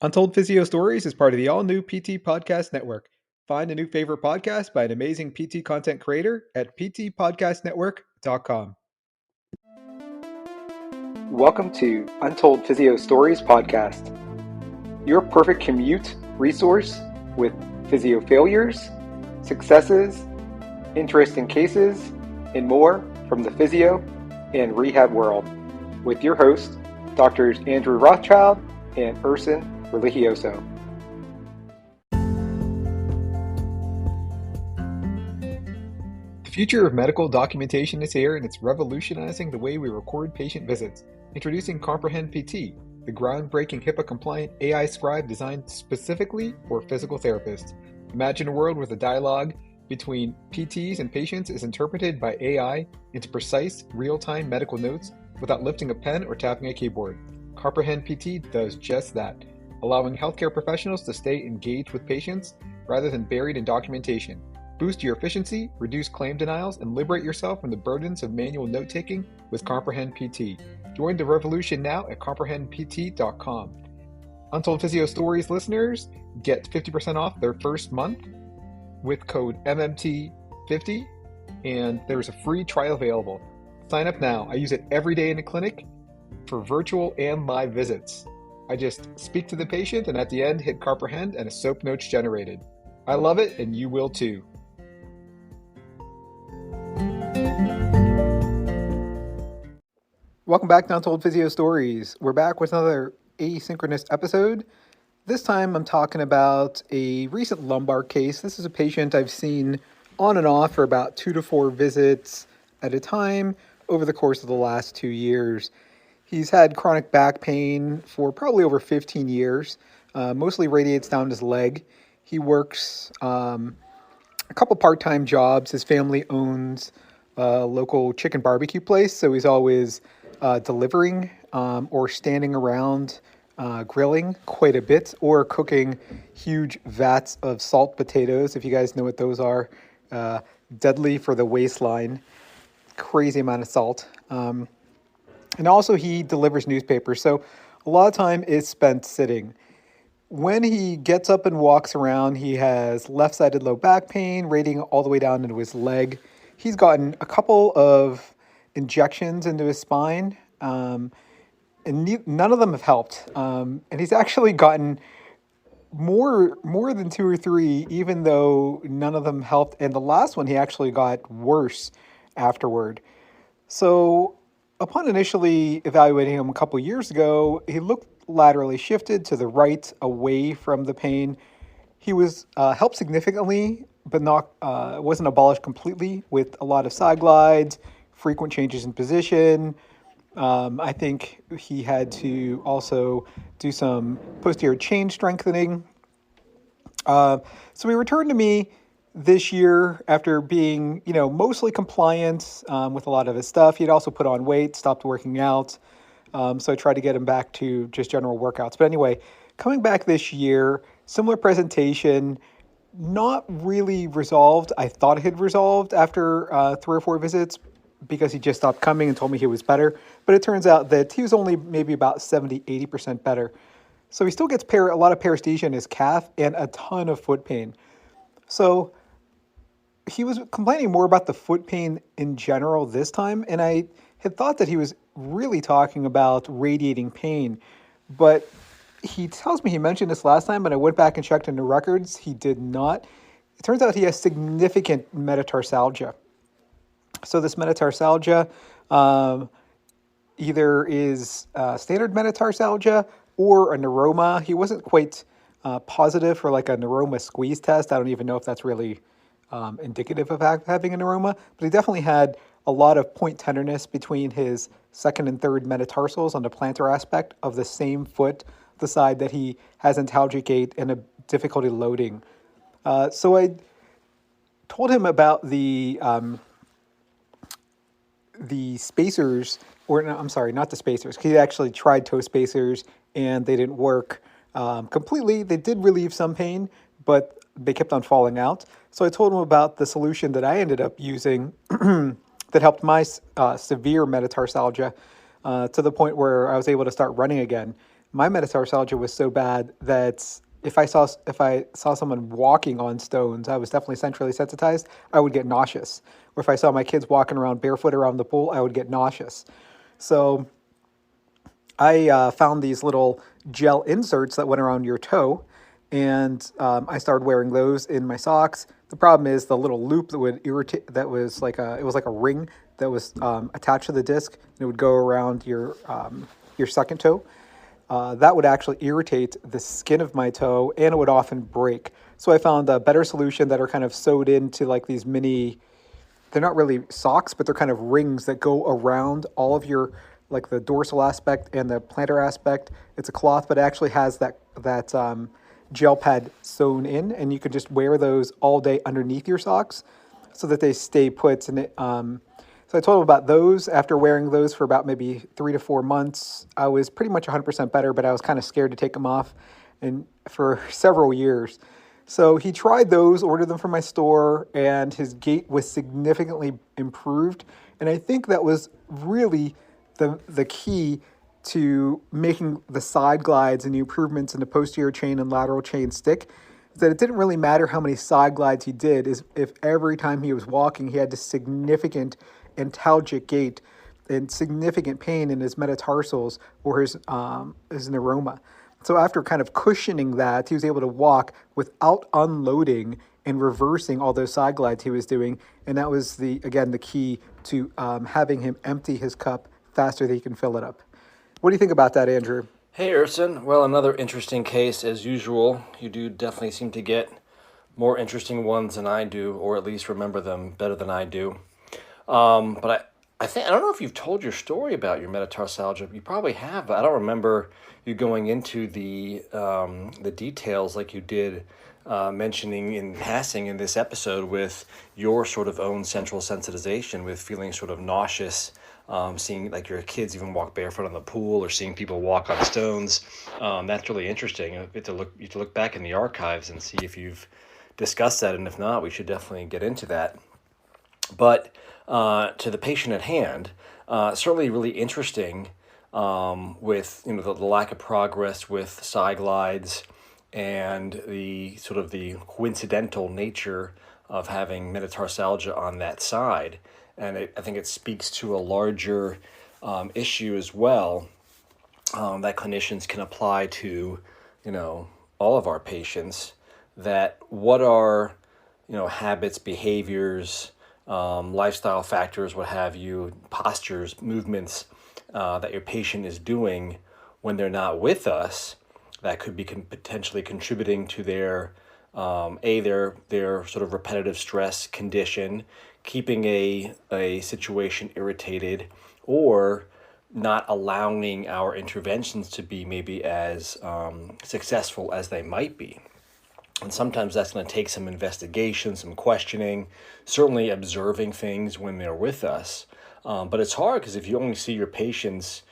Untold Physio Stories is part of the all-new PT Podcast Network. Find a new favorite podcast by an amazing PT content creator at ptpodcastnetwork.com. Welcome to Untold Physio Stories Podcast, your perfect commute resource with physio failures, successes, interesting cases, and more from the physio and rehab world, with your hosts, Drs. Andrew Rothschild and Erson Religioso. The future of medical documentation is here, and it's revolutionizing the way we record patient visits. Introducing Comprehend PT, the groundbreaking HIPAA-compliant AI scribe designed specifically for physical therapists. Imagine a world where the dialogue between PTs and patients is interpreted by AI into precise, real-time medical notes without lifting a pen or tapping a keyboard. Comprehend PT does just that, allowing healthcare professionals to stay engaged with patients rather than buried in documentation. Boost your efficiency, reduce claim denials, and liberate yourself from the burdens of manual note-taking with Comprehend PT. Join the revolution now at comprehendpt.com. Untold Physio Stories listeners get 50% off their first month with code MMT50, and there's a free trial available. Sign up now. I use it every day in the clinic for virtual and live visits. I just speak to the patient, and at the end, hit Comprehend, and a SOAP note's generated. I love it, and you will too. Welcome back to Untold Physio Stories. We're back with another asynchronous episode. This time I'm talking about a recent lumbar case. This is a patient I've seen on and off for about 2 to 4 visits at a time over the course of the last 2 years. He's had chronic back pain for probably over 15 years, mostly radiates down his leg. He works a couple part-time jobs. His family owns a local chicken barbecue place, so he's always delivering or standing around grilling quite a bit, or cooking huge vats of salt potatoes, if you guys know what those are. Deadly for the waistline. Crazy amount of salt. And also he delivers newspapers, so a lot of time is spent sitting. When he gets up and walks around, he has left-sided low back pain, radiating all the way down into his leg. He's gotten a couple of injections into his spine, and none of them have helped. And he's actually gotten more than 2 or 3, even though none of them helped. And the last one, he actually got worse afterward. So upon initially evaluating him a couple years ago, he looked laterally shifted to the right, away from the pain. He was helped significantly, but not wasn't abolished completely, with a lot of side glides, frequent changes in position. I think he had to also do some posterior chain strengthening. So he returned to me this year after being, mostly compliant with a lot of his stuff. He had also put on weight, stopped working out. So I tried to get him back to just general workouts. But anyway, coming back this year, similar presentation, not really resolved. I thought it had resolved after 3 or 4 visits because he just stopped coming and told me he was better. But it turns out that he was only maybe about 70, 80% better. So he still gets a lot of paresthesia in his calf and a ton of foot pain. So he was complaining more about the foot pain in general this time, and I had thought that he was really talking about radiating pain, but he tells me he mentioned this last time, and I went back and checked in the records. He did not. It turns out he has significant metatarsalgia. So this metatarsalgia either is standard metatarsalgia or a neuroma. He wasn't quite positive for like a neuroma squeeze test. I don't even know if that's really indicative of having a neuroma, but he definitely had a lot of point tenderness between his second and third metatarsals on the plantar aspect of the same foot, the side that he has antalgic gait and a difficulty loading. So I told him about the spacers, or no, I'm sorry, not the spacers. He actually tried toe spacers and they didn't work completely. They did relieve some pain, but they kept on falling out. So I told him about the solution that I ended up using that helped my severe metatarsalgia to the point where I was able to start running again. My metatarsalgia was so bad that if I saw someone walking on stones, I was definitely centrally sensitized. I would get nauseous. Or if I saw my kids walking around barefoot around the pool, I would get nauseous. So I found these little gel inserts that went around your toe, and I started wearing those in my socks. The problem is the little loop that would irritate. That was like it was like a ring that was attached to the disc, and it would go around your second toe. That would actually irritate the skin of my toe, and it would often break. So I found a better solution that are kind of sewed into like these mini, they're not really socks, but they're kind of rings that go around all of your, like the dorsal aspect and the plantar aspect. It's a cloth, but it actually has that gel pad sewn in, and you could just wear those all day underneath your socks, so that they stay put. So I told him about those. After wearing those for about maybe 3 to 4 months, I was pretty much 100% better, but I was kind of scared to take them off, and for several years. So he tried those, ordered them from my store, and his gait was significantly improved. And I think that was really the key to making the side glides and the improvements in the posterior chain and lateral chain stick. Is that it didn't really matter how many side glides he did, is if every time he was walking, he had this significant antalgic gait and significant pain in his metatarsals or his neuroma. So after kind of cushioning that, he was able to walk without unloading and reversing all those side glides he was doing. And that was the key to having him empty his cup faster than he can fill it up. What do you think about that, Andrew? Hey, Erson. Well, another interesting case as usual. You do definitely seem to get more interesting ones than I do, or at least remember them better than I do. But I don't know if you've told your story about your metatarsalgia. You probably have, but I don't remember you going into the details like you did, mentioning in passing in this episode with your sort of own central sensitization with feeling sort of nauseous, seeing like your kids even walk barefoot on the pool or seeing people walk on stones. That's really interesting. You have to look back in the archives and see if you've discussed that, and if not, we should definitely get into that. But to the patient at hand, certainly really interesting, with the lack of progress with side glides and the sort of the coincidental nature of having metatarsalgia on that side. And I think it speaks to a larger issue as well, that clinicians can apply to all of our patients. That what are habits, behaviors, lifestyle factors, what have you, postures, movements that your patient is doing when they're not with us that could be potentially contributing to their their sort of repetitive stress condition, keeping a situation irritated, or not allowing our interventions to be maybe as successful as they might be. And sometimes that's going to take some investigation, some questioning, certainly observing things when they're with us. But it's hard because if you only see your patients,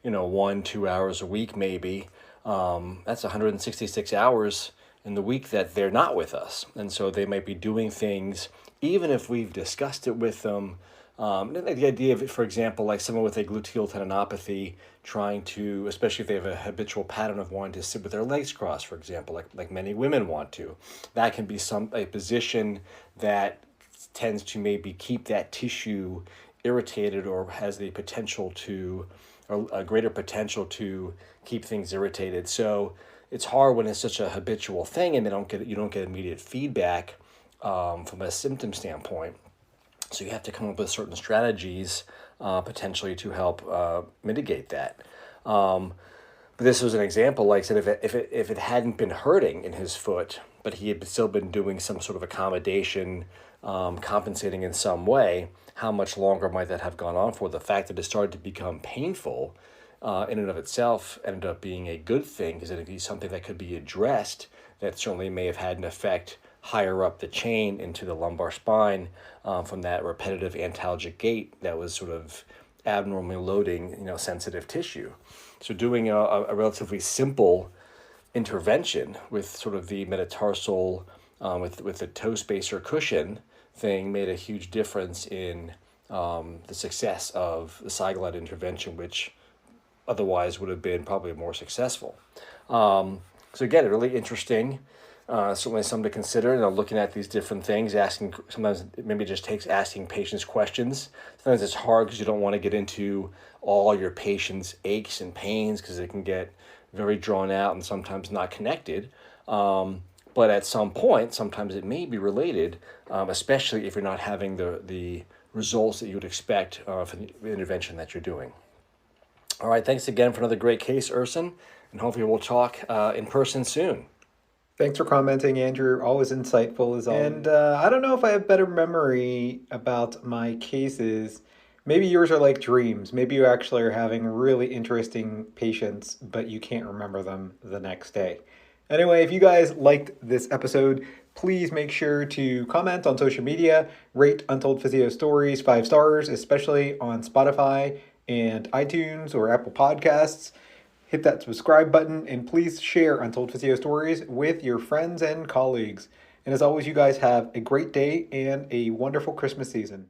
1-2 hours a week, maybe, that's 166 hours in the week that they're not with us. And so they might be doing things, even if we've discussed it with them. The idea of it, for example, like someone with a gluteal tendinopathy trying to, especially if they have a habitual pattern of wanting to sit with their legs crossed, for example, like many women want to, that can be a position that tends to maybe keep that tissue irritated or has the potential to, or a greater potential to keep things irritated. So it's hard when it's such a habitual thing and you don't get immediate feedback from a symptom standpoint. So you have to come up with certain strategies potentially to help mitigate that. But this was an example, like I said, if it hadn't been hurting in his foot, but he had still been doing some sort of accommodation, compensating in some way, how much longer might that have gone on for? The fact that it started to become painful in and of itself ended up being a good thing, because it'd be something that could be addressed that certainly may have had an effect higher up the chain into the lumbar spine, from that repetitive antalgic gait that was sort of abnormally loading, sensitive tissue. So doing a relatively simple intervention with sort of the metatarsal, with the toe spacer cushion thing made a huge difference in the success of the side glide intervention, which otherwise would have been probably more successful. So again, really interesting. Certainly something to consider. Looking at these different things, asking. Sometimes maybe it just takes asking patients questions. Sometimes it's hard because you don't want to get into all your patients' aches and pains because it can get very drawn out and sometimes not connected. But at some point, sometimes it may be related, especially if you're not having the results that you would expect for the intervention that you're doing. All right, thanks again for another great case, Erson, and hopefully we'll talk in person soon. Thanks for commenting, Andrew. Always insightful as always. And I don't know if I have better memory about my cases. Maybe yours are like dreams. Maybe you actually are having really interesting patients, but you can't remember them the next day. Anyway, if you guys liked this episode, please make sure to comment on social media, rate Untold Physio Stories 5 stars, especially on Spotify and iTunes or Apple Podcasts. Hit that subscribe button and please share Untold Physio Stories with your friends and colleagues. And as always, you guys have a great day and a wonderful Christmas season.